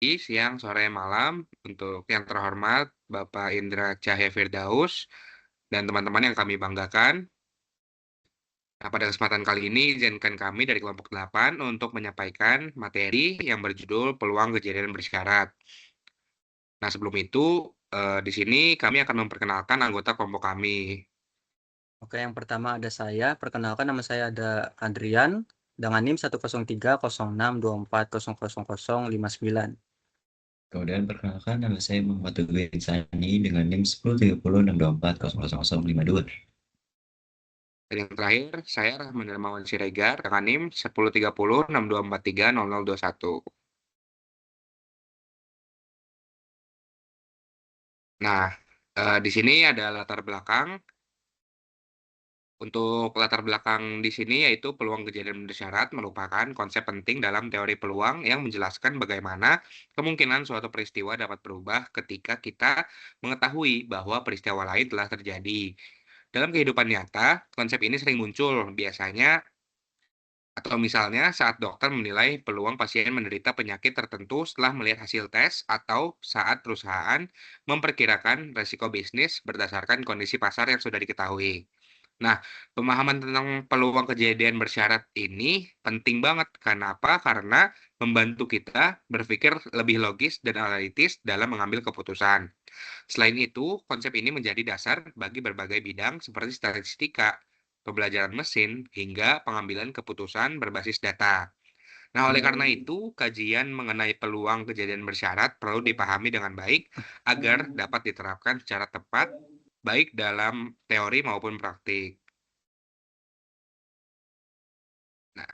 siang, sore, malam untuk yang terhormat Bapak Indra Cahya Firdaus dan teman-teman yang kami banggakan. Nah, pada kesempatan kali ini izinkan kami dari kelompok 8 untuk menyampaikan materi yang berjudul Peluang Kejadian Bersyarat. Nah, sebelum itu di sini kami akan memperkenalkan anggota kelompok kami. Oke, yang pertama ada saya. Perkenalkan, nama saya ada Adrian dengan NIM 1030624000059. Kemudian perkenalkan, nama saya Muhammad Teguh Insani dengan NIM 103064000052. Dan yang terakhir, saya Rahman Darmawan Siregar dengan NIM 103062430021. Nah, di sini ada latar belakang. Untuk latar belakang di sini yaitu peluang kejadian bersyarat merupakan konsep penting dalam teori peluang yang menjelaskan bagaimana kemungkinan suatu peristiwa dapat berubah ketika kita mengetahui bahwa peristiwa lain telah terjadi. Dalam kehidupan nyata, konsep ini sering muncul, biasanya atau misalnya saat dokter menilai peluang pasien menderita penyakit tertentu setelah melihat hasil tes atau saat perusahaan memperkirakan resiko bisnis berdasarkan kondisi pasar yang sudah diketahui. Nah, pemahaman tentang peluang kejadian bersyarat ini penting banget. Kenapa? Karena membantu kita berpikir lebih logis dan analitis dalam mengambil keputusan. Selain itu, konsep ini menjadi dasar bagi berbagai bidang seperti statistika, pembelajaran mesin, hingga pengambilan keputusan berbasis data. Nah, oleh karena itu, kajian mengenai peluang kejadian bersyarat perlu dipahami dengan baik agar dapat diterapkan secara tepat, baik dalam teori maupun praktik. Nah,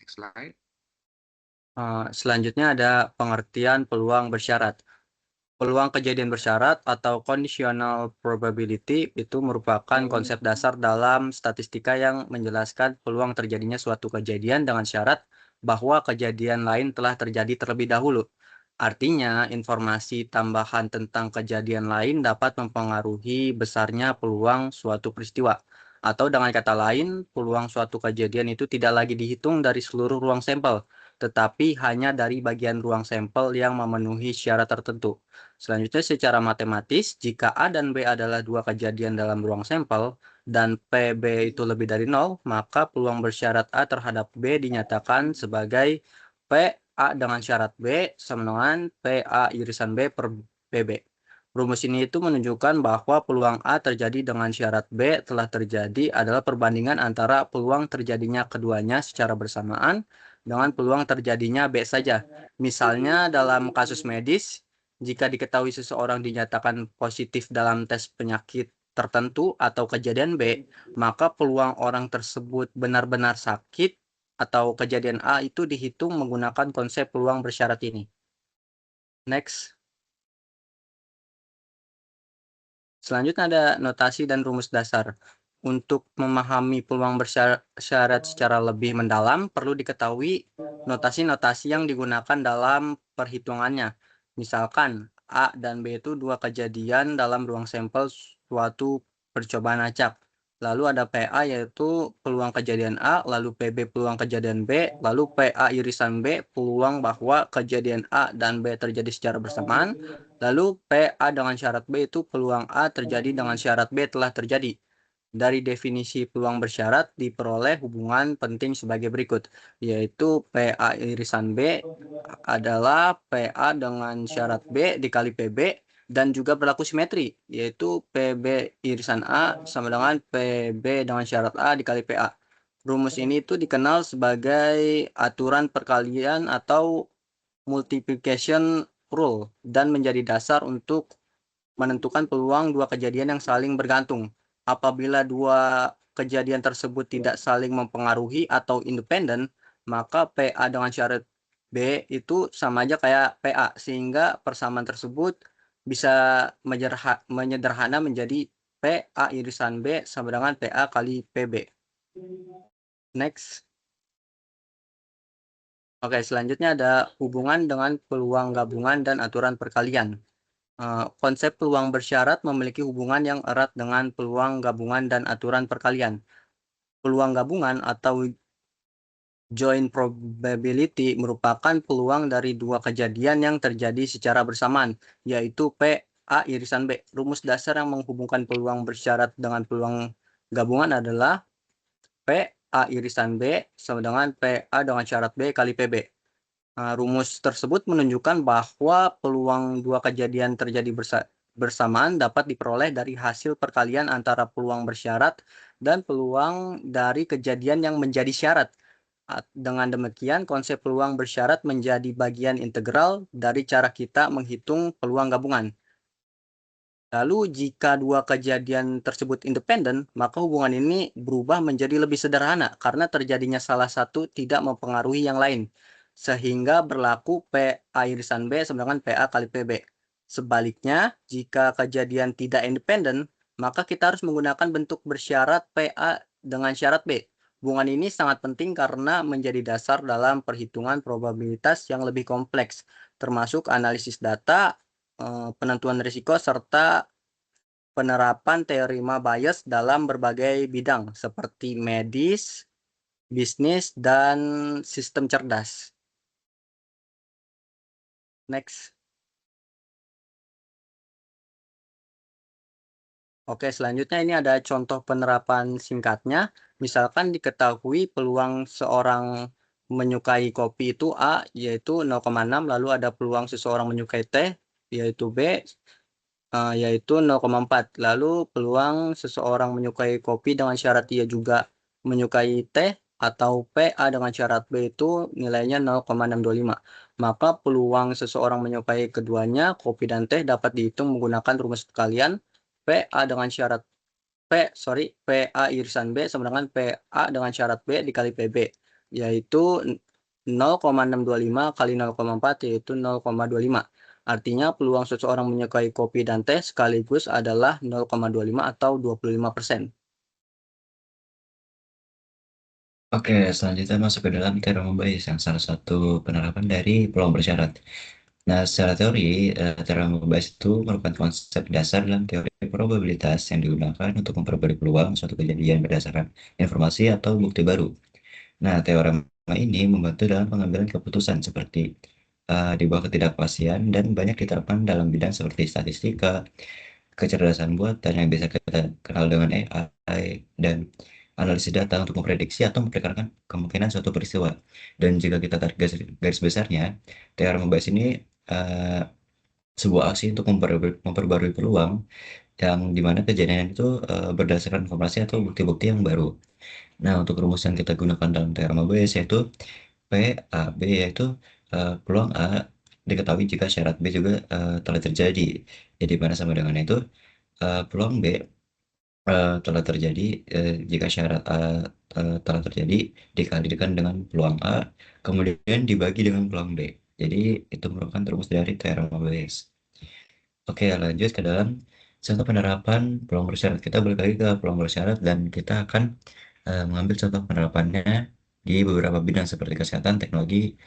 next slide. Selanjutnya ada pengertian peluang bersyarat. Peluang kejadian bersyarat atau conditional probability itu merupakan konsep dasar dalam statistika yang menjelaskan peluang terjadinya suatu kejadian dengan syarat bahwa kejadian lain telah terjadi terlebih dahulu. Artinya, informasi tambahan tentang kejadian lain dapat mempengaruhi besarnya peluang suatu peristiwa. Atau dengan kata lain, peluang suatu kejadian itu tidak lagi dihitung dari seluruh ruang sampel, tetapi hanya dari bagian ruang sampel yang memenuhi syarat tertentu. Selanjutnya, secara matematis, jika A dan B adalah dua kejadian dalam ruang sampel dan PB itu lebih dari 0, maka peluang bersyarat A terhadap B dinyatakan sebagai P A dengan syarat B sama dengan PA irisan B per PB. Rumus ini itu menunjukkan bahwa peluang A terjadi dengan syarat B telah terjadi adalah perbandingan antara peluang terjadinya keduanya secara bersamaan dengan peluang terjadinya B saja. Misalnya dalam kasus medis, jika diketahui seseorang dinyatakan positif dalam tes penyakit tertentu atau kejadian B, maka peluang orang tersebut benar-benar sakit atau kejadian A itu dihitung menggunakan konsep peluang bersyarat ini. Next. Selanjutnya ada notasi dan rumus dasar. Untuk memahami peluang bersyarat secara lebih mendalam, perlu diketahui notasi-notasi yang digunakan dalam perhitungannya. Misalkan, A dan B itu dua kejadian dalam ruang sampel suatu percobaan acak. Lalu ada PA yaitu peluang kejadian A, lalu PB peluang kejadian B, lalu PA irisan B peluang bahwa kejadian A dan B terjadi secara bersamaan, lalu PA dengan syarat B itu peluang A terjadi dengan syarat B telah terjadi. Dari definisi peluang bersyarat diperoleh hubungan penting sebagai berikut, yaitu PA irisan B adalah PA dengan syarat B dikali PB dan juga berlaku simetri, yaitu PB irisan A sama dengan PB dengan syarat A dikali PA. Rumus ini itu dikenal sebagai aturan perkalian atau multiplication rule dan menjadi dasar untuk menentukan peluang dua kejadian yang saling bergantung. Apabila dua kejadian tersebut tidak saling mempengaruhi atau independen, maka PA dengan syarat B itu sama aja kayak PA, sehingga persamaan tersebut bisa menyederhana menjadi PA irisan B sama dengan PA kali PB. Next. Oke, selanjutnya ada hubungan dengan peluang gabungan dan aturan perkalian. Konsep peluang bersyarat memiliki hubungan yang erat dengan peluang gabungan dan aturan perkalian. Peluang gabungan atau Joint probability merupakan peluang dari dua kejadian yang terjadi secara bersamaan, yaitu P A irisan B. Rumus dasar yang menghubungkan peluang bersyarat dengan peluang gabungan adalah P A irisan B sama dengan P A dengan syarat B kali PB. Rumus tersebut menunjukkan bahwa peluang dua kejadian terjadi bersamaan dapat diperoleh dari hasil perkalian antara peluang bersyarat dan peluang dari kejadian yang menjadi syarat. Dengan demikian, konsep peluang bersyarat menjadi bagian integral dari cara kita menghitung peluang gabungan. Lalu, jika dua kejadian tersebut independen, maka hubungan ini berubah menjadi lebih sederhana karena terjadinya salah satu tidak mempengaruhi yang lain, sehingga berlaku P A irisan B sama dengan PA kali PB. Sebaliknya, jika kejadian tidak independen, maka kita harus menggunakan bentuk bersyarat PA dengan syarat B. Hubungan ini sangat penting karena menjadi dasar dalam perhitungan probabilitas yang lebih kompleks, termasuk analisis data, penentuan risiko, serta penerapan teori bias dalam berbagai bidang seperti medis, bisnis, dan sistem cerdas. Next. Oke, selanjutnya ini ada contoh penerapan singkatnya. Misalkan diketahui peluang seorang menyukai kopi itu A, yaitu 0,6, lalu ada peluang seseorang menyukai teh, yaitu B, yaitu 0,4. Lalu peluang seseorang menyukai kopi dengan syarat ia juga menyukai teh atau PA dengan syarat B itu nilainya 0,625. Maka peluang seseorang menyukai keduanya, kopi dan teh, dapat dihitung menggunakan rumus kalian PA dengan syarat PA irisan B sama dengan PA dengan syarat B dikali PB, yaitu 0,625 kali 0,4 yaitu 0,25. Artinya peluang seseorang menyukai kopi dan teh sekaligus adalah 0,25 atau 25%. Oke, selanjutnya masuk ke dalam teorema Bayes yang salah satu penerapan dari peluang bersyarat. Nah, secara teori, teorema Bayes itu merupakan konsep dasar dalam teori probabilitas yang digunakan untuk memperbarui peluang suatu kejadian berdasarkan informasi atau bukti baru. Nah, teorema ini membantu dalam pengambilan keputusan seperti di bawah ketidakpastian dan banyak diterapkan dalam bidang seperti statistika, kecerdasan buatan yang biasa kita kenal dengan AI, dan analisis data untuk memprediksi atau memperkirakan kemungkinan suatu peristiwa. Dan jika kita tarik garis besarnya, teorema Bayes ini uh, sebuah aksi untuk memperbarui peluang yang dimana kejadian itu berdasarkan informasi atau bukti-bukti yang baru. Nah, untuk rumus yang kita gunakan dalam teorema Bayes yaitu PAB, yaitu peluang A diketahui jika syarat B juga telah terjadi. Jadi mana sama dengan itu peluang B telah terjadi jika syarat A telah terjadi dikalikan dengan peluang A, kemudian dibagi dengan peluang B. Jadi itu merupakan rumus dari teorema Bayes. Oke, lanjut ke dalam contoh penerapan peluang bersyarat. Kita balik lagi ke peluang bersyarat dan kita akan mengambil contoh penerapannya di beberapa bidang seperti kesehatan, teknologi,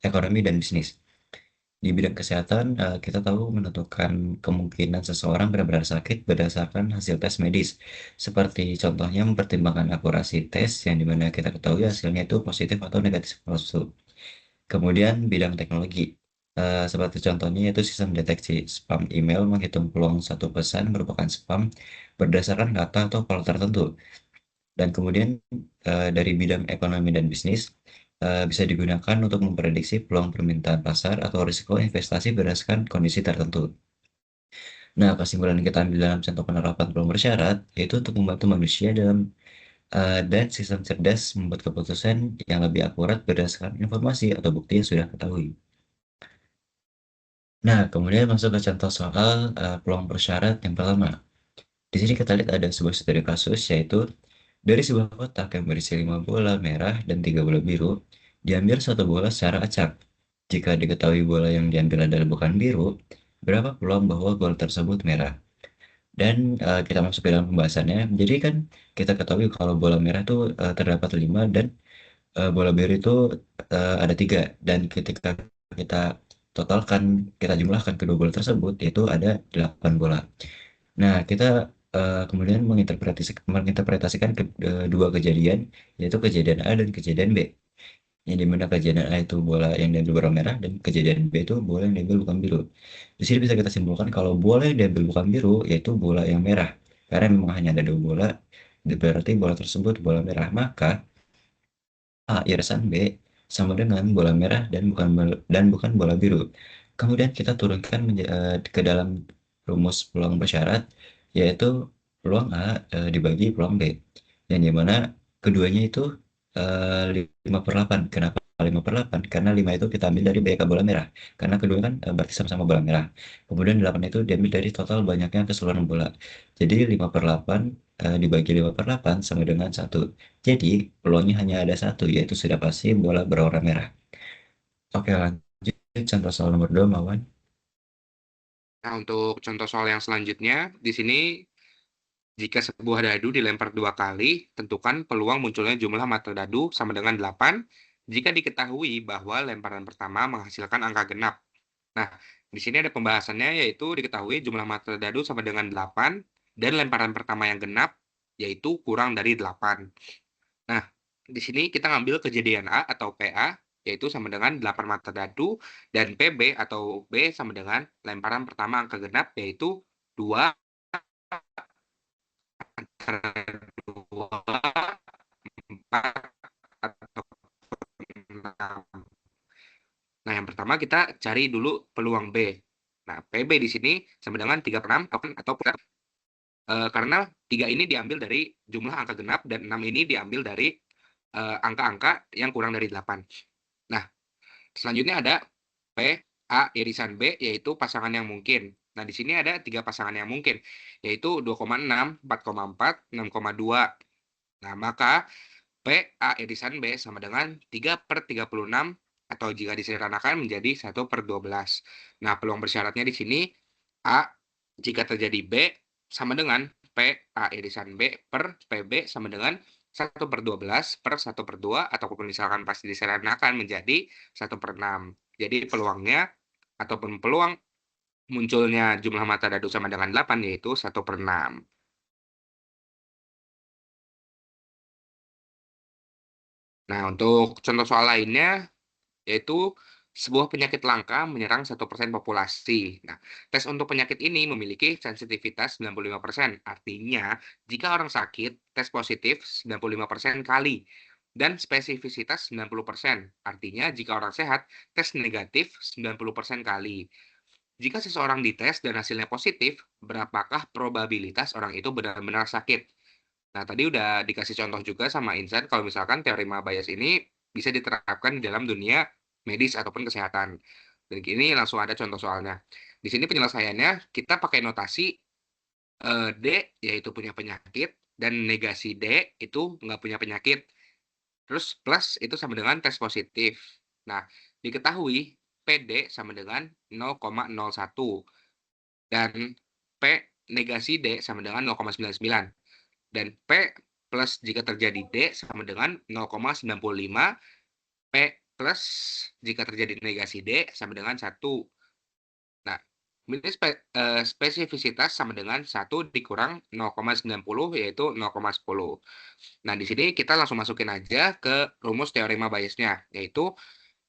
ekonomi, dan bisnis. Di bidang kesehatan, kita tahu menentukan kemungkinan seseorang benar-benar sakit berdasarkan hasil tes medis. Seperti contohnya mempertimbangkan akurasi tes yang dimana kita ketahui hasilnya itu positif atau negatif palsu. Kemudian bidang teknologi, seperti contohnya yaitu sistem deteksi spam email menghitung peluang satu pesan merupakan spam berdasarkan data atau pola tertentu. Dan kemudian dari bidang ekonomi dan bisnis bisa digunakan untuk memprediksi peluang permintaan pasar atau risiko investasi berdasarkan kondisi tertentu. Nah, kesimpulan yang kita ambil dalam contoh penerapan peluang bersyarat yaitu untuk membantu manusia dalam dan sistem cerdas membuat keputusan yang lebih akurat berdasarkan informasi atau bukti yang sudah ketahui. Nah, kemudian masuk ke contoh soal peluang bersyarat yang pertama. Di sini kita lihat ada sebuah studi kasus yaitu dari sebuah kotak yang berisi 5 bola merah dan 3 bola biru, diambil satu bola secara acak. Jika diketahui bola yang diambil adalah bukan biru, berapa peluang bahwa bola tersebut merah? Dan kita masuk ke dalam pembahasannya. Jadi kan kita ketahui kalau bola merah itu terdapat 5 dan bola biru itu ada 3. Dan ketika kita totalkan, kita jumlahkan kedua bola tersebut, yaitu ada 8 bola. Nah, kita kemudian menginterpretasikan dua kejadian, yaitu kejadian A dan kejadian B. yang dimana kejadian A itu bola yang diambil berwarna merah dan kejadian B itu bola yang diambil bukan biru. Di sini bisa kita simpulkan kalau bola yang diambil bukan biru yaitu bola yang merah. Karena memang hanya ada 2 bola, berarti bola tersebut bola merah. Maka A irisan B sama dengan bola merah dan bukan bola biru. Kemudian kita turunkan ke dalam rumus peluang bersyarat, yaitu peluang A dibagi peluang B, yang dimana keduanya itu 5/8. Kenapa 5/8? Karena 5 itu kita ambil dari BK bola merah, karena kedua kan berarti sama-sama bola merah. Kemudian 8 itu diambil dari total banyaknya keseluruhan bola. Jadi 5/8 dibagi 5/8 sama dengan 1. Jadi peluangnya hanya ada 1, yaitu sudah pasti bola berwarna merah. Oke, lanjut contoh soal nomor 2, Mawan. Nah, untuk contoh soal yang selanjutnya, di sini jika sebuah dadu dilempar 2 kali, tentukan peluang munculnya jumlah mata dadu sama dengan 8 jika diketahui bahwa lemparan pertama menghasilkan angka genap. Nah, di sini ada pembahasannya yaitu diketahui jumlah mata dadu sama dengan 8 dan lemparan pertama yang genap yaitu kurang dari 8. Nah, di sini kita ngambil kejadian A atau PA yaitu sama dengan 8 mata dadu dan PB atau B sama dengan lemparan pertama angka genap yaitu 2 2, 4, atau 6. Nah, yang pertama kita cari dulu peluang B. Nah, PB di sini sama dengan 3/6 atau karena 3 ini diambil dari jumlah angka genap dan 6 ini diambil dari angka-angka yang kurang dari 8. Nah, selanjutnya ada P, A, irisan B, yaitu pasangan yang mungkin. Nah, di sini ada 3 pasangan yang mungkin, yaitu 2,6, 4,4, 6,2. Nah, maka P, A, irisan B sama dengan 3/36 atau jika disederhanakan menjadi 1/12. Nah, peluang bersyaratnya di sini A jika terjadi B sama dengan P, A, irisan B per PB sama dengan 1/12 per 1/2 ataupun misalkan pasti disederhanakan menjadi 1/6. Jadi peluangnya ataupun peluang munculnya jumlah mata dadu sama dengan 8 yaitu 1/6. Nah, untuk contoh soal lainnya yaitu sebuah penyakit langka menyerang 1% populasi. Nah, tes untuk penyakit ini memiliki sensitivitas 95%. Artinya, jika orang sakit, tes positif 95% kali. Dan spesifisitas 90%. Artinya, jika orang sehat, tes negatif 90% kali. Jika seseorang dites dan hasilnya positif, berapakah probabilitas orang itu benar-benar sakit? Nah, tadi udah dikasih contoh juga sama Insan kalau misalkan teorema bias ini bisa diterapkan di dalam dunia medis ataupun kesehatan. Dan ini langsung ada contoh soalnya. Di sini penyelesaiannya kita pakai notasi D yaitu punya penyakit dan negasi D itu nggak punya penyakit. Terus plus itu sama dengan tes positif. Nah, diketahui PD sama dengan 0,01 dan P negasi D sama dengan 0,99. Dan P plus jika terjadi D sama dengan 0,95, P plus jika terjadi negasi D sama dengan 1. Nah, ini spesifisitas sama dengan 1 dikurang 0,90 yaitu 0,10. Nah, di sini kita langsung masukin aja ke rumus teorema biasnya, yaitu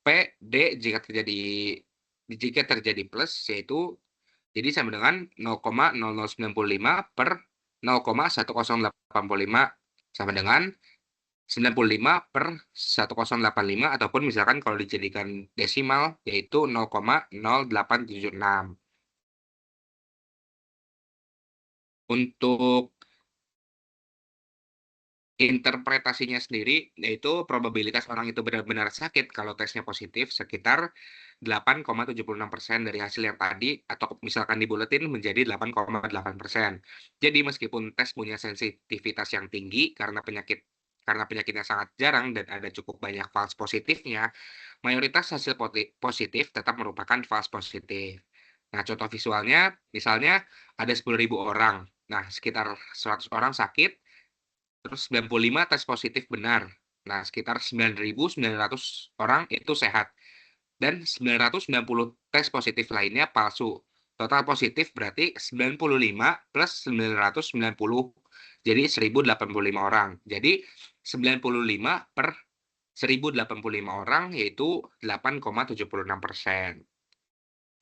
P, D jika terjadi plus yaitu jadi sama dengan 0,0095 per 0,1085 sama dengan 95 per 1085 ataupun misalkan kalau dijadikan desimal yaitu 0,0876. Untuk interpretasinya sendiri yaitu probabilitas orang itu benar-benar sakit kalau tesnya positif sekitar 8,76% dari hasil yang tadi atau misalkan dibuletin menjadi 8,8%. Jadi meskipun tes punya sensitivitas yang tinggi karena penyakitnya sangat jarang dan ada cukup banyak false positifnya, mayoritas hasil positif tetap merupakan false positif. Nah, contoh visualnya misalnya ada 10.000 orang. Nah, sekitar 100 orang sakit, terus 95 tes positif benar. Nah, sekitar 9.900 orang itu sehat. Dan 990 tes positif lainnya palsu. Total positif berarti 95 plus 990. Jadi 1.085 orang. Jadi 95 per 1.085 orang, yaitu 8,76%.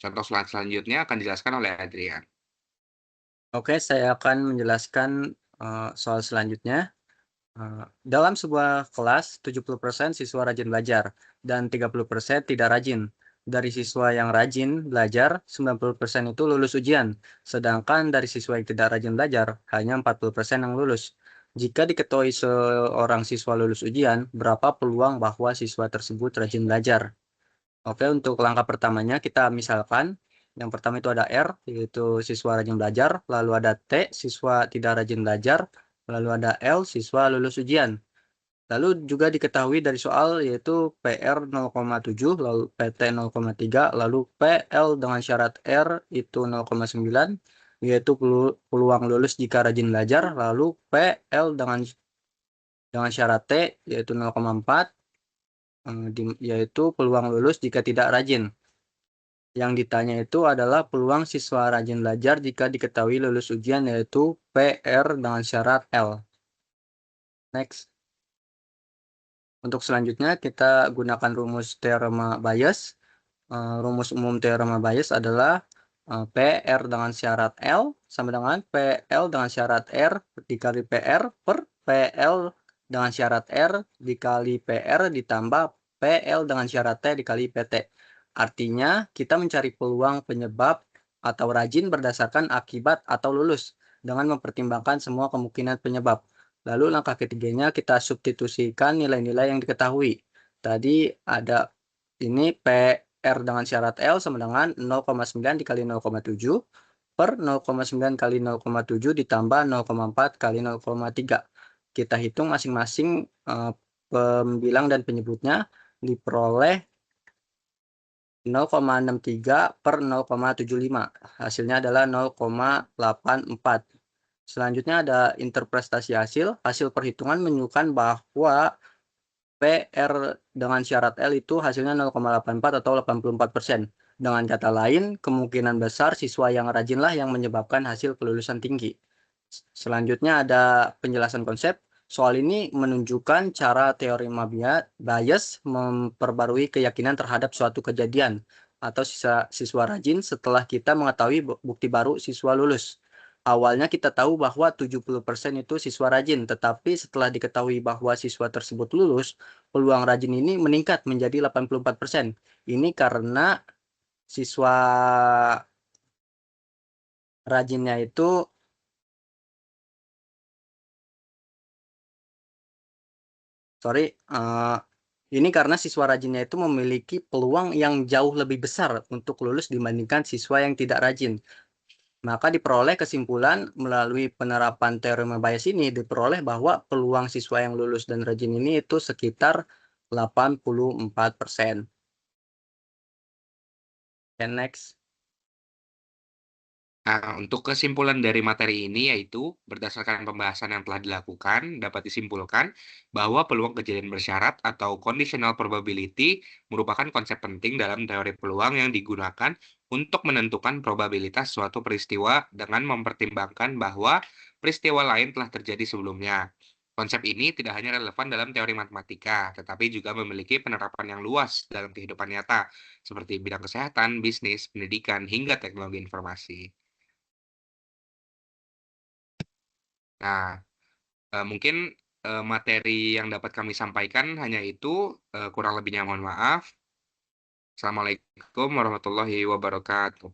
Contoh slide selanjutnya akan dijelaskan oleh Adrian. Oke, saya akan menjelaskan soal selanjutnya. Dalam sebuah kelas, 70% siswa rajin belajar dan 30% tidak rajin. Dari siswa yang rajin belajar, 90% itu lulus ujian, sedangkan dari siswa yang tidak rajin belajar, hanya 40% yang lulus. Jika diketahui seorang siswa lulus ujian, berapa peluang bahwa siswa tersebut rajin belajar? Oke, untuk langkah pertamanya kita misalkan, yang pertama itu ada R, yaitu siswa rajin belajar, lalu ada T, siswa tidak rajin belajar, lalu ada L, siswa lulus ujian. Lalu juga diketahui dari soal yaitu PR 0,7, lalu PT 0,3, lalu PL dengan syarat R itu 0,9, yaitu peluang lulus jika rajin belajar, lalu PL dengan syarat T yaitu 0,4, yaitu peluang lulus jika tidak rajin. Yang ditanya itu adalah peluang siswa rajin belajar jika diketahui lulus ujian yaitu PR dengan syarat L. Next. Untuk selanjutnya kita gunakan rumus teorema Bayes. Rumus umum teorema Bayes adalah PR dengan syarat L sama dengan PL dengan syarat R dikali PR per PL dengan syarat R dikali PR ditambah PL dengan syarat T dikali PT. Artinya kita mencari peluang penyebab atau rajin berdasarkan akibat atau lulus dengan mempertimbangkan semua kemungkinan penyebab. Lalu langkah ketiganya kita substitusikan nilai-nilai yang diketahui. Tadi ada ini PR dengan syarat L sama dengan 0,9 dikali 0,7 per 0,9 kali 0,7 ditambah 0,4 kali 0,3. Kita hitung masing-masing pembilang dan penyebutnya, diperoleh 0,63 per 0,75. Hasilnya adalah 0,84. Selanjutnya ada interpretasi hasil. Hasil perhitungan menunjukkan bahwa PR dengan syarat L itu hasilnya 0,84 atau 84%. Dengan kata lain, kemungkinan besar siswa yang rajinlah yang menyebabkan hasil kelulusan tinggi. Selanjutnya ada penjelasan konsep. Soal ini menunjukkan cara teorema Bayes memperbarui keyakinan terhadap suatu kejadian atau siswa rajin setelah kita mengetahui bukti baru siswa lulus. Awalnya kita tahu bahwa 70% itu siswa rajin, tetapi setelah diketahui bahwa siswa tersebut lulus, peluang rajin ini meningkat menjadi 84%. Ini karena siswa rajinnya itu ini karena siswa rajinnya itu memiliki peluang yang jauh lebih besar untuk lulus dibandingkan siswa yang tidak rajin. Maka diperoleh kesimpulan melalui penerapan teorema Bayes ini diperoleh bahwa peluang siswa yang lulus dan rajin ini itu sekitar 84%. And next. Nah, untuk kesimpulan dari materi ini yaitu berdasarkan pembahasan yang telah dilakukan, dapat disimpulkan bahwa peluang kejadian bersyarat atau conditional probability merupakan konsep penting dalam teori peluang yang digunakan untuk menentukan probabilitas suatu peristiwa dengan mempertimbangkan bahwa peristiwa lain telah terjadi sebelumnya. Konsep ini tidak hanya relevan dalam teori matematika, tetapi juga memiliki penerapan yang luas dalam kehidupan nyata, seperti bidang kesehatan, bisnis, pendidikan, hingga teknologi informasi. Nah, mungkin materi yang dapat kami sampaikan hanya itu, kurang lebihnya mohon maaf. Assalamualaikum warahmatullahi wabarakatuh.